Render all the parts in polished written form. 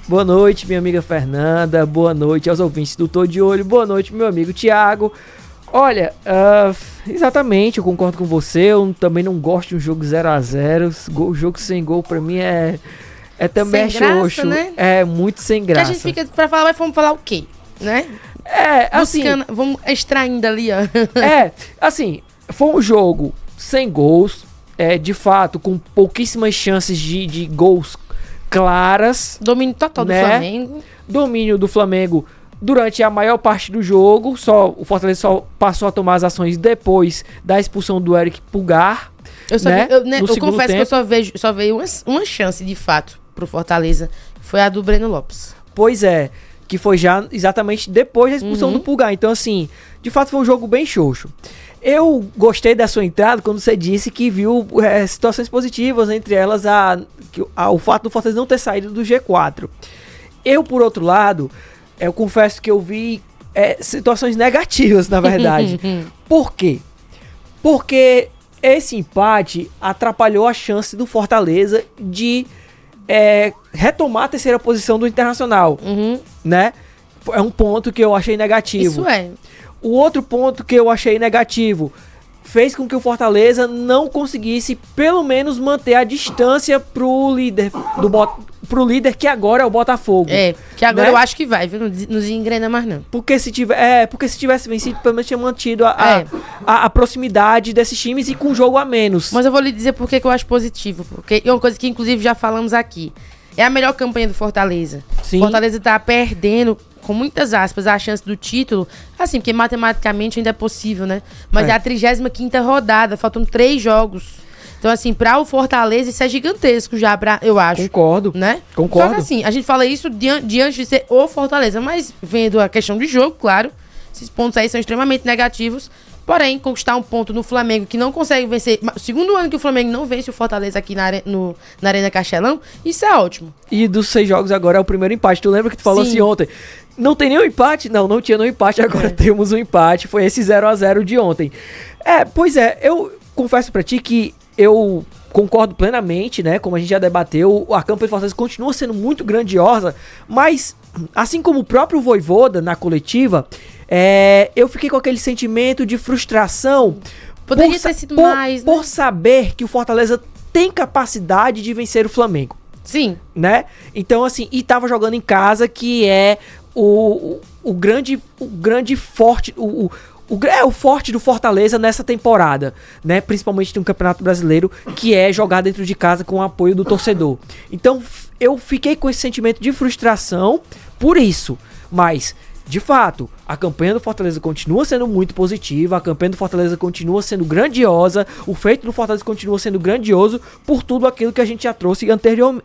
Boa noite, minha amiga Fernanda. Boa noite aos ouvintes do Tô de Olho. Boa noite, meu amigo Thiago. Olha, exatamente, eu concordo com você. Eu também não gosto de um jogo 0x0. Jogo sem gol pra mim é também sem graça, xoxo. Né? É muito sem graça. Que a gente fica pra falar, mas vamos falar o quê? Né? Assim... Vamos extraindo ali, ó. Assim, foi um jogo sem gols. De fato, com pouquíssimas chances de gols claras. Domínio total do Flamengo. Domínio do Flamengo durante a maior parte do jogo. O Fortaleza só passou a tomar as ações depois da expulsão do Eric Pulgar. Eu confesso tempo. Que eu só veio uma chance de fato pro Fortaleza. Foi a do Breno Lopes. Pois é, que foi já exatamente depois da expulsão do Pulgar. Então, assim, de fato foi um jogo bem xoxo. Eu gostei da sua entrada quando você disse que viu situações positivas, entre elas o fato do Fortaleza não ter saído do G4. Eu, por outro lado, eu confesso que eu vi situações negativas, na verdade. Por quê? Porque esse empate atrapalhou a chance do Fortaleza de retomar a terceira posição do Internacional, né? É um ponto que eu achei negativo. Isso é. O outro ponto que eu achei negativo fez com que o Fortaleza não conseguisse pelo menos manter a distância pro líder que agora é o Botafogo. Que agora eu acho que vai, viu? Não desengrena mais não. Porque se tivesse vencido, pelo menos tinha mantido a proximidade desses times e com um jogo a menos. Mas eu vou lhe dizer por que eu acho positivo. Porque é uma coisa que inclusive já falamos aqui. É a melhor campanha do Fortaleza. Sim. Fortaleza tá perdendo, com muitas aspas, a chance do título. Assim, porque matematicamente ainda é possível, né? Mas é a 35ª rodada, faltam 3 jogos. Então, assim, pra o Fortaleza isso é gigantesco já, eu acho. Concordo. Né? Concordo. Só que assim, a gente fala isso diante de ser o Fortaleza. Mas vendo a questão de jogo, claro, esses pontos aí são extremamente negativos. Porém, conquistar um ponto no Flamengo que não consegue vencer... Segundo ano que o Flamengo não vence o Fortaleza aqui na Arena Castelão, isso é ótimo. E dos 6 jogos agora é o primeiro empate. Tu lembra que tu falou assim ontem? Não tem nenhum empate? Não tinha nenhum empate. Agora temos um empate. Foi esse 0x0 de ontem. Pois é. Eu confesso pra ti que eu concordo plenamente, né? Como a gente já debateu, a campanha do Fortaleza continua sendo muito grandiosa. Mas, assim como o próprio Vojvoda na coletiva... eu fiquei com aquele sentimento de frustração. Poderia ter sido mais, né? Por saber que o Fortaleza tem capacidade de vencer o Flamengo. Sim. Né? Então, assim, e tava jogando em casa, que é o grande forte, o forte do Fortaleza nessa temporada, né? Principalmente no Campeonato Brasileiro, que é jogar dentro de casa com o apoio do torcedor. Então, eu fiquei com esse sentimento de frustração por isso, mas... De fato, a campanha do Fortaleza continua sendo muito positiva, a campanha do Fortaleza continua sendo grandiosa, o feito do Fortaleza continua sendo grandioso por tudo aquilo que a gente já trouxe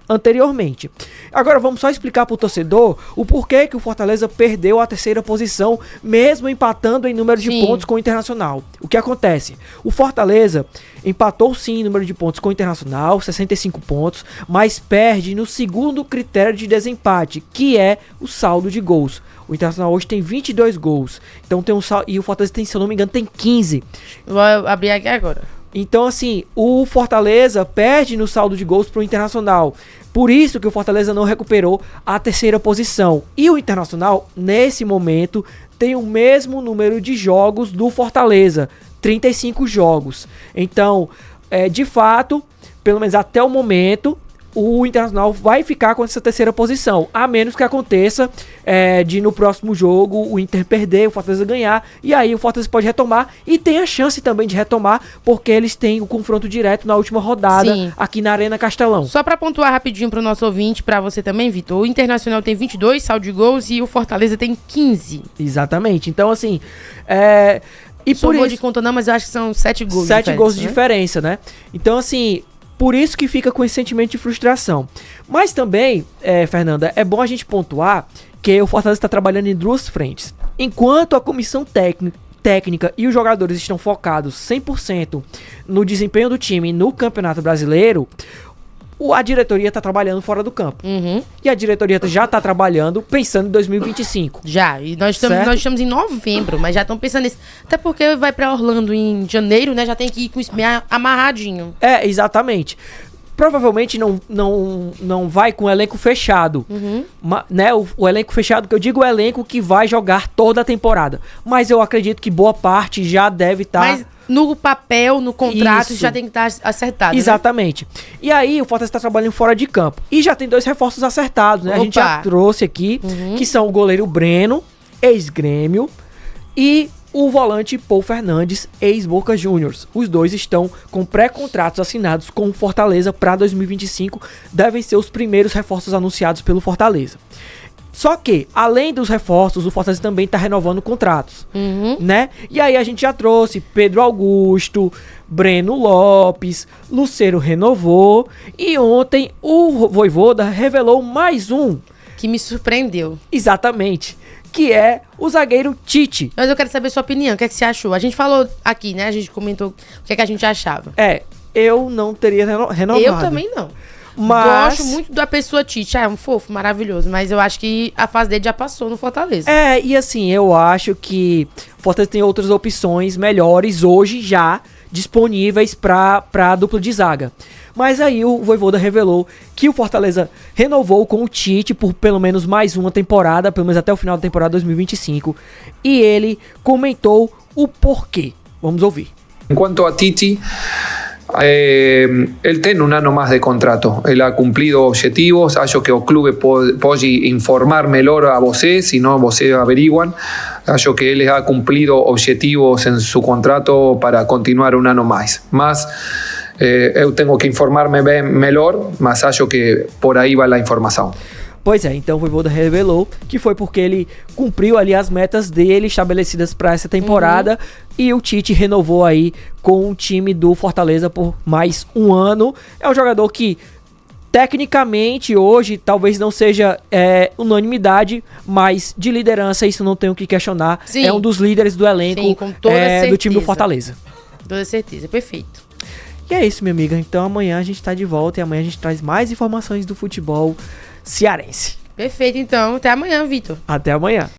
anteriormente. Agora vamos só explicar para o torcedor o porquê que o Fortaleza perdeu a terceira posição, mesmo empatando em número de pontos com o Internacional. O que acontece? O Fortaleza empatou sim em número de pontos com o Internacional, 65 pontos, mas perde no segundo critério de desempate, que é o saldo de gols. O Internacional hoje tem 22 gols. Então tem e o Fortaleza tem, se eu não me engano, tem 15. Vou abrir aqui agora. Então, assim, o Fortaleza perde no saldo de gols pro Internacional. Por isso que o Fortaleza não recuperou a terceira posição. E o Internacional, nesse momento, tem o mesmo número de jogos do Fortaleza. 35 jogos. Então, de fato, pelo menos até o momento... o Internacional vai ficar com essa terceira posição, a menos que aconteça de no próximo jogo o Inter perder, o Fortaleza ganhar, e aí o Fortaleza pode retomar, e tem a chance também de retomar, porque eles têm o confronto direto na última rodada aqui na Arena Castelão. Só pra pontuar rapidinho pro nosso ouvinte, pra você também, Vitor, o Internacional tem 22 saldo de gols e o Fortaleza tem 15. Exatamente, então assim... e por isso, de conta não, mas eu acho que são 7 gols 7 gols de diferença, né? Então assim... Por isso que fica com esse sentimento de frustração. Mas também, Fernanda, é bom a gente pontuar que o Fortaleza está trabalhando em 2 frentes. Enquanto a comissão técnica e os jogadores estão focados 100% no desempenho do time no Campeonato Brasileiro, a diretoria está trabalhando fora do campo. E a diretoria já está trabalhando pensando em 2025. Já, e nós estamos em novembro, mas já estão pensando nisso. Até porque vai para Orlando em janeiro, né? Já tem que ir com isso bem amarradinho. Exatamente. provavelmente não vai com o elenco fechado. Né? O elenco fechado, que eu digo, o elenco que vai jogar toda a temporada. Mas eu acredito que boa parte já deve estar... Mas no papel, no contrato, Isso. já tem que estar acertado. Exatamente. Né? E aí o Fortaleza está trabalhando fora de campo. E já tem 2 reforços acertados, né? Opa. A gente já trouxe aqui, que são o goleiro Breno, ex-Grêmio, e o volante Paul Fernandes, ex-Boca Juniors. Os dois estão com pré-contratos assinados com o Fortaleza para 2025. Devem ser os primeiros reforços anunciados pelo Fortaleza. Só que, além dos reforços, o Fortaleza também está renovando contratos, né? E aí a gente já trouxe Pedro Augusto, Breno Lopes, Lucero renovou. E ontem o Vojvoda revelou mais um. Que me surpreendeu. Exatamente. Que é o zagueiro Tite. Mas eu quero saber sua opinião, o que é que você achou? A gente falou aqui, né? A gente comentou o que é que a gente achava. Eu não teria renovado. Eu também não. Mas... Gosto muito da pessoa Tite. É um fofo, maravilhoso. Mas eu acho que a fase dele já passou no Fortaleza. E assim, eu acho que o Fortaleza tem outras opções melhores hoje já disponíveis para a dupla de zaga. Mas aí o Vojvoda revelou que o Fortaleza renovou com o Tite por pelo menos mais uma temporada, pelo menos até o final da temporada 2025. E ele comentou o porquê. Vamos ouvir. En cuanto a Titi, él tiene un ano más de contrato. Él ha cumplido objetivos. Acho que o clube pode informar melhor a você, si no você averiguan. Acho que él ha cumplido objetivos en su contrato para continuar un ano más. Mas eu tengo que informar-me bem melhor, mas acho que por aí vai a informação. Pois é, então o Vojvoda revelou que foi porque ele cumpriu ali as metas dele estabelecidas para essa temporada e o Tite renovou aí com o time do Fortaleza por mais um ano. É um jogador que tecnicamente hoje talvez não seja unanimidade, mas de liderança isso não tenho o que questionar. Sim. É um dos líderes do elenco. Sim, com toda do time do certeza. Fortaleza. Toda certeza, perfeito. E é isso, minha amiga. Então amanhã a gente tá de volta e amanhã a gente traz mais informações do futebol cearense. Perfeito, então. Até amanhã, Vitor. Até amanhã.